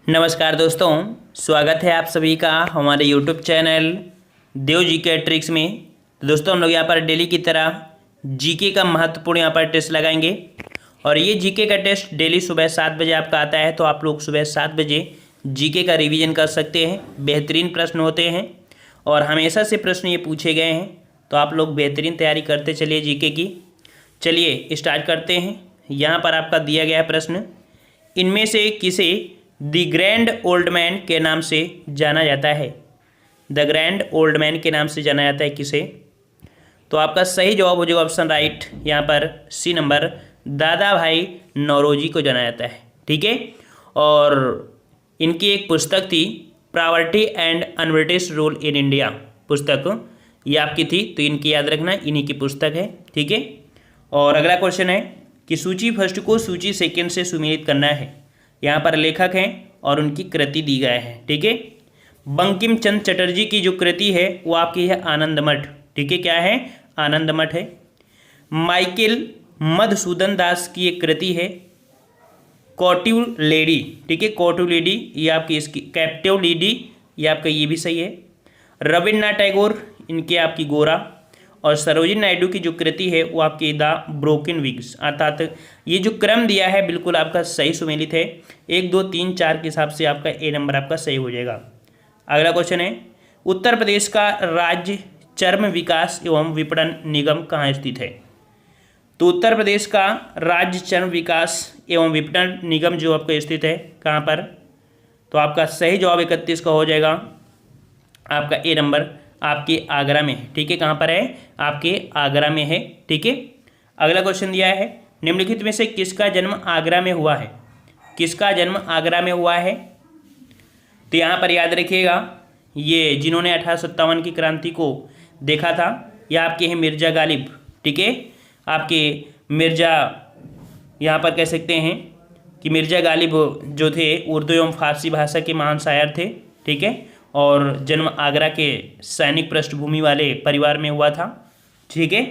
नमस्कार दोस्तों, स्वागत है आप सभी का हमारे YouTube चैनल देव जी के ट्रिक्स में। तो दोस्तों हम लोग यहाँ पर डेली की तरह जीके का महत्वपूर्ण यहाँ पर टेस्ट लगाएंगे और ये जीके का टेस्ट डेली सुबह 7 बजे आपका आता है। तो आप लोग सुबह 7 बजे जीके का रिवीजन कर सकते हैं। बेहतरीन प्रश्न होते हैं और हमेशा से प्रश्न ये पूछे गए हैं, तो आप लोग बेहतरीन तैयारी करते चलिए जीके की। चलिए स्टार्ट करते हैं। यहाँ पर आपका दिया गया है प्रश्न, इनमें से किसे द ग्रैंड ओल्ड मैन के नाम से जाना जाता है। द ग्रैंड ओल्ड मैन के नाम से जाना जाता है किसे? तो आपका सही जवाब हो जाएगा ऑप्शन राइट, यहाँ पर सी नंबर, दादा भाई नौरोजी को जाना जाता है। ठीक है, और इनकी एक पुस्तक थी poverty and un-British rule in India, पुस्तक ये आपकी थी, तो इनकी याद रखना, इन्हीं की पुस्तक है। ठीक है, और अगला क्वेश्चन है कि सूची फर्स्ट को सूची सेकेंड से सुमेलित करना है। यहाँ पर लेखक हैं और उनकी कृति दी गए हैं। ठीक है, बंकिम चंद्र चटर्जी की जो कृति है वो आपकी है आनंद मठ। ठीक है, क्या है? आनंद मठ है। माइकल मधुसूदन दास की एक कृति है कौटिल्य लेडी। ठीक है, कौटिल्य लेडी ये आपकी, इसकी कैप्टिव लेडी ये आपका, ये भी सही है। रविन्द्रनाथ टैगोर इनके आपकी गोरा, और सरोजिनी नायडू की जो कृति है वो आपकी द ब्रोकन विंग्स। अर्थात ये जो क्रम दिया है बिल्कुल आपका सही सुमेलित है। 1 2 3 4 के हिसाब से आपका ए नंबर आपका सही हो जाएगा। अगला क्वेश्चन है, उत्तर प्रदेश का राज्य चर्म विकास एवं विपणन निगम कहाँ स्थित है? तो उत्तर प्रदेश का राज्य चर्म विकास एवं विपणन निगम जो आपका स्थित है कहाँ पर? तो आपका सही जवाब 31 का हो जाएगा आपका ए नंबर, आपके आगरा में है। ठीक है, कहाँ पर है? आपके आगरा में है। ठीक है, अगला क्वेश्चन दिया है, निम्नलिखित में से किसका जन्म आगरा में हुआ है? किसका जन्म आगरा में हुआ है? तो यहाँ पर याद रखिएगा, ये जिन्होंने 1857 की क्रांति को देखा था, यह आपके हैं मिर्जा गालिब। ठीक है, आपके मिर्जा, यहाँ पर कह सकते हैं कि मिर्जा गालिब जो थे उर्दू एवं फारसी भाषा के महान शायर थे। ठीक है, और जन्म आगरा के सैनिक पृष्ठभूमि वाले परिवार में हुआ था। ठीक है,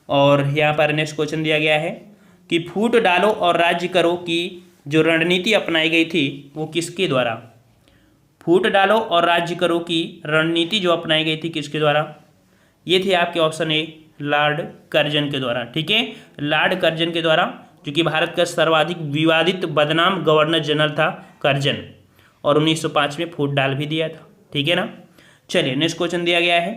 और यहाँ पर नेक्स्ट क्वेश्चन दिया गया है कि फूट डालो और राज्य करो की जो रणनीति अपनाई गई थी वो किसके द्वारा? फूट डालो और राज्य करो की रणनीति जो अपनाई गई थी किसके द्वारा? ये थे आपके ऑप्शन ए, लॉर्ड कर्जन के द्वारा। ठीक है, लॉर्ड कर्जन के द्वारा, जो कि भारत का सर्वाधिक विवादित बदनाम गवर्नर जनरल था कर्जन, और 1905 में फूट डाल भी दिया था। ठीक है ना। चलिए नेक्स्ट क्वेश्चन दिया गया है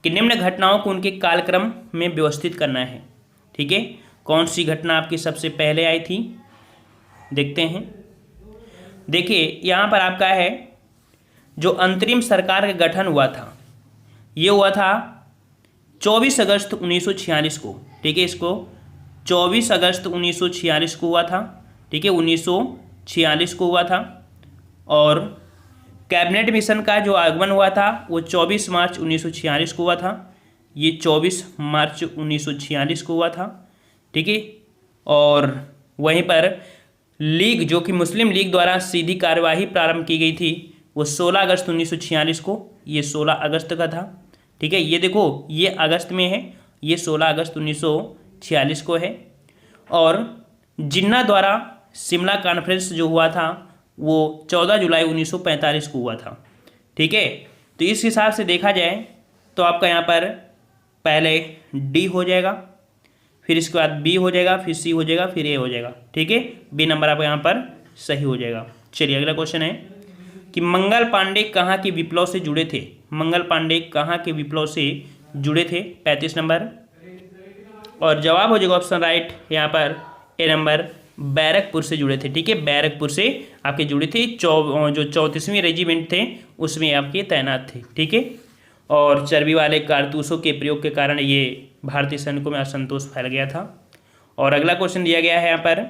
कि निम्न घटनाओं को उनके कालक्रम में व्यवस्थित करना है। ठीक है, कौन सी घटना आपकी सबसे पहले आई थी देखते हैं। देखिए यहाँ पर आपका है जो अंतरिम सरकार का गठन हुआ था, ये हुआ था 24 अगस्त 1946 को। ठीक है, इसको 24 अगस्त 1946 को हुआ था। ठीक है, 1946 को हुआ था। और कैबिनेट मिशन का जो आगमन हुआ था वो 24 मार्च 1946 को हुआ था। ये 24 मार्च 1946 को हुआ था। ठीक है, और वहीं पर लीग जो कि मुस्लिम लीग द्वारा सीधी कार्यवाही प्रारंभ की गई थी वो 16 अगस्त 1946 को, ये 16 अगस्त का था। ठीक है, ये देखो ये अगस्त में है, ये 16 अगस्त 1946 को है। और जिन्ना द्वारा शिमला कॉन्फ्रेंस जो हुआ था वो 14 जुलाई 1945 को हुआ था। ठीक है, तो इस हिसाब से देखा जाए तो आपका यहाँ पर पहले डी हो जाएगा, फिर इसके बाद बी हो जाएगा, फिर सी हो जाएगा, फिर ए हो जाएगा। ठीक है, बी नंबर आपका यहाँ पर सही हो जाएगा। चलिए अगला क्वेश्चन है कि मंगल पांडे कहाँ के विप्लव से जुड़े थे? मंगल पांडे कहाँ के विप्लव से जुड़े थे? 35 नंबर, और जवाब हो जाएगा ऑप्शन राइट, यहाँ पर ए नंबर, बैरकपुर से जुड़े थे। ठीक है, बैरकपुर से आपके जुड़े थे। जो 34वीं रेजिमेंट थे उसमें आपके तैनात थे। ठीक है, और चर्बी वाले कारतूसों के प्रयोग के कारण ये भारतीय सैनिकों में असंतोष फैल गया था। और अगला क्वेश्चन दिया गया है यहाँ पर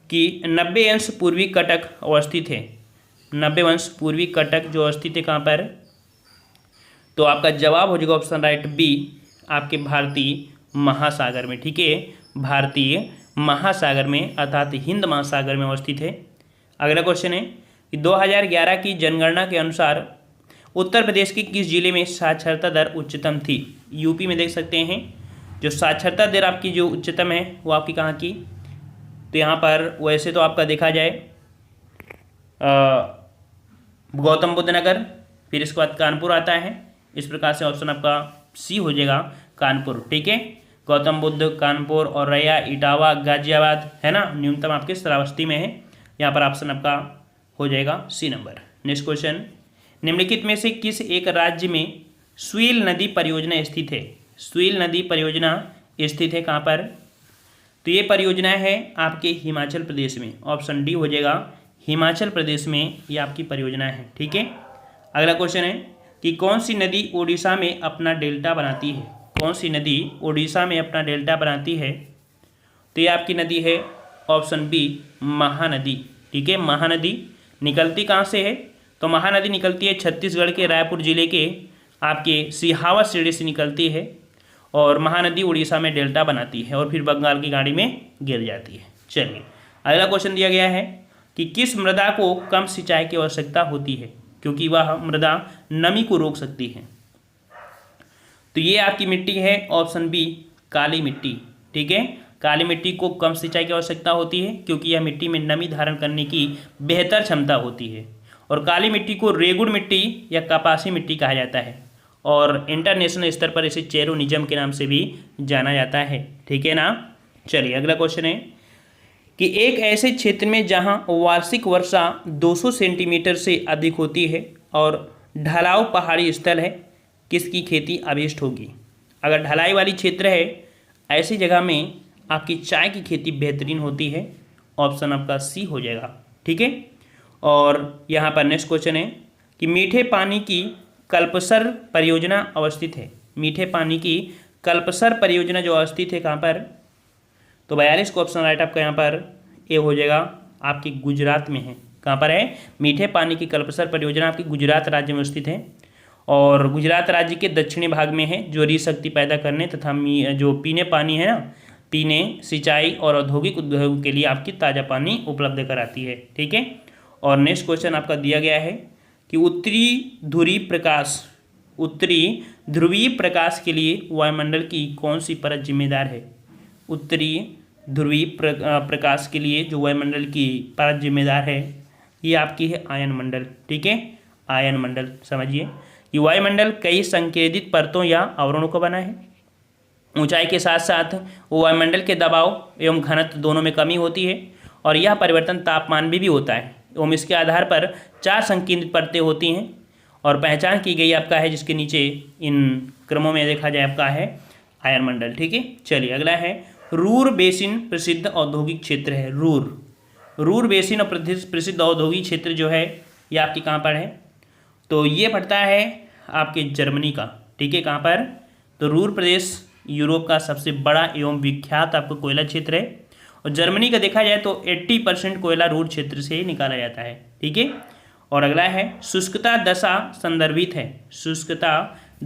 कि 90 अंश पूर्वी कटक अवस्थित है। 90 अंश पूर्वी कटक जो अवस्थित है कहाँ पर? तो आपका जवाब हो जाएगा ऑप्शन राइट बी, आपके भारतीय महासागर में। ठीक है, भारतीय महासागर में अर्थात हिंद महासागर में अवस्थित है। अगला क्वेश्चन है कि 2011 की जनगणना के अनुसार उत्तर प्रदेश के किस जिले में साक्षरता दर उच्चतम थी? यूपी में देख सकते हैं जो साक्षरता दर आपकी जो उच्चतम है वो आपकी कहाँ की? तो यहाँ पर वैसे तो आपका देखा जाए गौतम बुद्ध नगर, फिर इसके बाद कानपुर आता है। इस प्रकार से ऑप्शन आपका सी हो जाएगा कानपुर। ठीक है, गौतम बुद्ध, कानपुर, और रैया, इटावा, गाजियाबाद है ना, न्यूनतम आपके श्रावस्ती में है। यहाँ पर ऑप्शन आपका हो जाएगा सी नंबर। नेक्स्ट क्वेश्चन, निम्नलिखित में से किस एक राज्य में सुएल नदी परियोजना स्थित है? सुएल नदी परियोजना स्थित है कहाँ पर? तो ये परियोजना है आपके हिमाचल प्रदेश में। ऑप्शन डी हो जाएगा, हिमाचल प्रदेश में ये आपकी परियोजना है। ठीक है, अगला क्वेश्चन है कि कौन सी नदी ओडिशा में अपना डेल्टा बनाती है? कौन सी नदी ओडिशा में अपना डेल्टा बनाती है? तो ये आपकी नदी है ऑप्शन बी, महानदी। ठीक है, महानदी निकलती कहाँ से है? तो महानदी निकलती है छत्तीसगढ़ के रायपुर जिले के आपके सिहावा सीढ़ी से निकलती है, और महानदी उड़ीसा में डेल्टा बनाती है और फिर बंगाल की खाड़ी में गिर जाती है। चलिए, अगला क्वेश्चन दिया गया है कि किस मृदा को कम सिंचाई की आवश्यकता होती है क्योंकि वह मृदा नमी को रोक सकती है? तो ये आपकी मिट्टी है ऑप्शन बी, काली मिट्टी। ठीक है, काली मिट्टी को कम सिंचाई की आवश्यकता होती है क्योंकि यह मिट्टी में नमी धारण करने की बेहतर क्षमता होती है, और काली मिट्टी को रेगुड़ मिट्टी या कपासी मिट्टी कहा जाता है, और इंटरनेशनल स्तर पर इसे चेरोनिज्म के नाम से भी जाना जाता है। ठीक है ना। चलिए, अगला क्वेश्चन है कि एक ऐसे क्षेत्र में जहां वार्षिक वर्षा 200 सेंटीमीटर से अधिक होती है और ढलाव पहाड़ी स्थल है, किसकी खेती अभिष्ट होगी? अगर ढलाई वाली क्षेत्र है, ऐसी जगह में आपकी चाय की खेती बेहतरीन होती है। ऑप्शन आपका सी हो जाएगा। ठीक है, और यहाँ पर नेक्स्ट क्वेश्चन है कि मीठे पानी की कल्पसर परियोजना अवस्थित है। मीठे पानी की कल्पसर परियोजना जो अवस्थित है कहाँ पर? तो 42 को ऑप्शन राइट आपका यहाँ पर ए हो जाएगा, आपकी गुजरात में है। कहाँ पर है? मीठे पानी की कल्पसर परियोजना आपकी गुजरात राज्य में स्थित है, और गुजरात राज्य के दक्षिणी भाग में है, जो रीस शक्ति पैदा करने तथा जो पीने पानी है ना, पीने, सिंचाई और औद्योगिक उद्योग के लिए आपकी ताज़ा पानी उपलब्ध कराती है। ठीक है, और नेक्स्ट क्वेश्चन आपका दिया गया है कि उत्तरी ध्रुवीय प्रकाश के लिए वायुमंडल की कौन सी परत जिम्मेदार है? उत्तरी ध्रुवीय प्रकाश के लिए जो वायुमंडल की परत जिम्मेदार है, ये आपकी है आयन मंडल। ठीक है, आयन मंडल समझिए कि वायुमंडल कई संकेंद्रित परतों या आवरणों का बना है। ऊंचाई के साथ साथ वायुमंडल के दबाव एवं घनत्व दोनों में कमी होती है, और यह परिवर्तन तापमान में भी होता है एवं इसके आधार पर 4 संकेंद्रित परतें होती हैं, और पहचान की गई आपका है जिसके नीचे इन क्रमों में देखा जाए आपका है आयन मंडल। ठीक है, चलिए अगला है रूर बेसिन प्रसिद्ध औद्योगिक क्षेत्र है। रूर बेसिन और प्रसिद्ध औद्योगिक क्षेत्र जो है ये आपकी कहाँ पर है? तो ये पड़ता है आपके जर्मनी का। ठीक है, कहाँ पर? तो रूर प्रदेश यूरोप का सबसे बड़ा एवं विख्यात आपको कोयला क्षेत्र है, और जर्मनी का देखा जाए तो 80% कोयला रूर क्षेत्र से ही निकाला जाता है। ठीक है, और अगला है शुष्कता दशा संदर्भित है। शुष्कता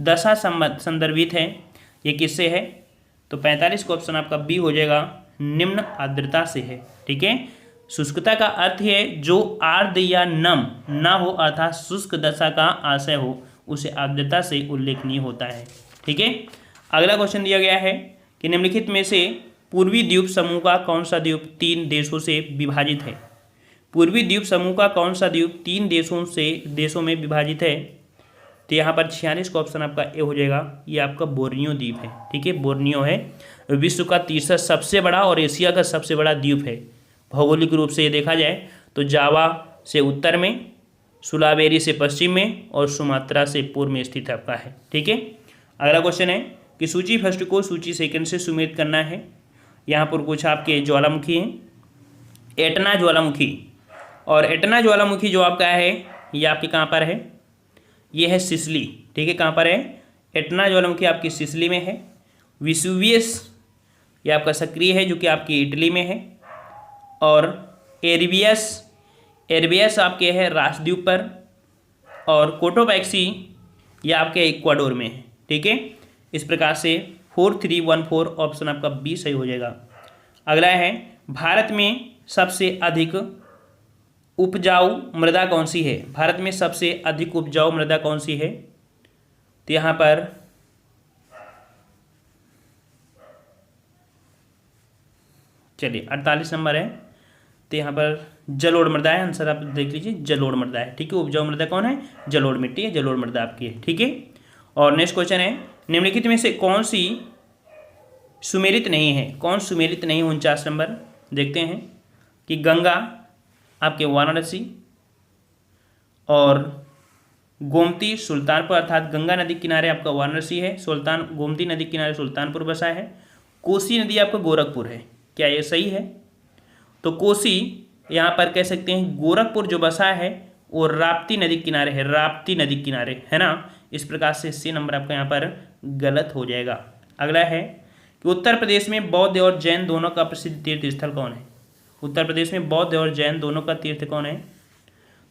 दशा संदर्भित है, ये किससे है? तो 45 को ऑप्शन आपका बी हो जाएगा, निम्न आर्द्रता से है। ठीक है, शुष्कता का अर्थ है जो आर्द्र या नम ना हो, अर्थात शुष्क दशा का आशय हो, उसे आर्द्रता से उल्लेखनीय होता है। ठीक है, अगला क्वेश्चन दिया गया है कि निम्नलिखित में से पूर्वी द्वीप समूह का कौन सा द्वीप 3 देशों से विभाजित है? पूर्वी द्वीप समूह का कौन सा द्वीप 3 देशों में विभाजित है? तो यहाँ पर 46 का ऑप्शन आपका ए हो जाएगा, ये आपका बोर्नियो द्वीप है। ठीक है, बोर्नियो है विश्व का तीसरा सबसे बड़ा और एशिया का सबसे बड़ा द्वीप है। भौगोलिक रूप से ये देखा जाए तो जावा से उत्तर में, सुलावेरी से पश्चिम में, और सुमात्रा से पूर्व में स्थित आपका है। ठीक है, अगला क्वेश्चन है कि सूची फर्स्ट को सूची सेकंड से सुमेलित करना है। यहाँ पर कुछ आपके ज्वालामुखी हैं, एटना ज्वालामुखी, और एटना ज्वालामुखी जो आपका है ये आपके कहाँ पर है? ये है सिसिली। ठीक है, कहाँ पर है? एटना ज्वालामुखी आपकी सिसिली में है। विसुवियस ये आपका सक्रिय है जो कि आपकी इटली में है, और एरबियस आपके है रासद्वीप पर, और कोटोपैक्सी ये आपके इक्वाडोर में है। ठीक है, इस प्रकार से 4314 ऑप्शन आपका बी सही हो जाएगा। अगला है भारत में सबसे अधिक उपजाऊ मृदा कौन सी है? भारत में सबसे अधिक उपजाऊ मृदा कौन सी है? तो यहाँ पर चलिए 48 नंबर है, तो यहाँ पर जलोढ़ मृदा है, आंसर आप देख लीजिए जलोढ़ मृदा है। ठीक है, उपजाऊ मृदा कौन है? जलोढ़ मिट्टी है, जलोढ़ मृदा आपकी है। ठीक है, और नेक्स्ट क्वेश्चन है, निम्नलिखित में से कौन सी सुमेलित नहीं है? कौन सुमेलित नहीं? 49 नंबर देखते हैं कि गंगा आपके वाराणसी और गोमती सुल्तानपुर, अर्थात गंगा नदी किनारे आपका वाराणसी है, गोमती नदी किनारे सुल्तानपुर बसा है, कोसी नदी आपका गोरखपुर है। क्या ये सही है? तो कोसी यहाँ पर कह सकते हैं, गोरखपुर जो बसा है वो राप्ती नदी किनारे है, राप्ती नदी किनारे है ना। इस प्रकार से सी नंबर आपका यहाँ पर गलत हो जाएगा। अगला है कि उत्तर प्रदेश में बौद्ध और जैन दोनों का प्रसिद्ध तीर्थ स्थल कौन है? उत्तर प्रदेश में बौद्ध और जैन दोनों का तीर्थ कौन है?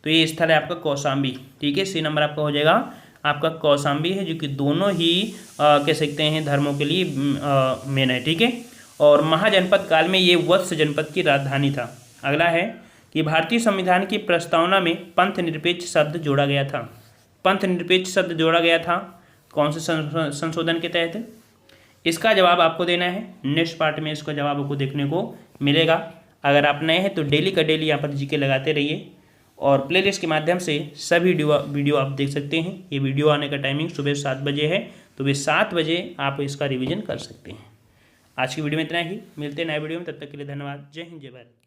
तो ये स्थल है आपका कौशाम्बी। ठीक है, सी नंबर आपका हो जाएगा आपका कौशाम्बी है, जो कि दोनों ही कह सकते हैं धर्मों के लिए मेन है। ठीक है, और महाजनपद काल में ये वत्स जनपद की राजधानी था। अगला है कि भारतीय संविधान की प्रस्तावना में पंथ निरपेक्ष शब्द जोड़ा गया था। पंथ निरपेक्ष शब्द जोड़ा गया था कौन से संशोधन के तहत? इसका जवाब आपको देना है, नेक्स्ट पार्ट में इसका जवाब आपको देखने को मिलेगा। अगर आप नए हैं तो डेली का डेली यहाँ पर जीके लगाते रहिए, और प्लेलिस्ट के माध्यम से सभी वीडियो आप देख सकते हैं। ये वीडियो आने का टाइमिंग सुबह 7 बजे है, तो वे 7 बजे आप इसका रिवीजन कर सकते हैं। आज की वीडियो में इतना ही, मिलते हैं नए वीडियो में, तब तक के लिए धन्यवाद। जय हिंद, जय भारत।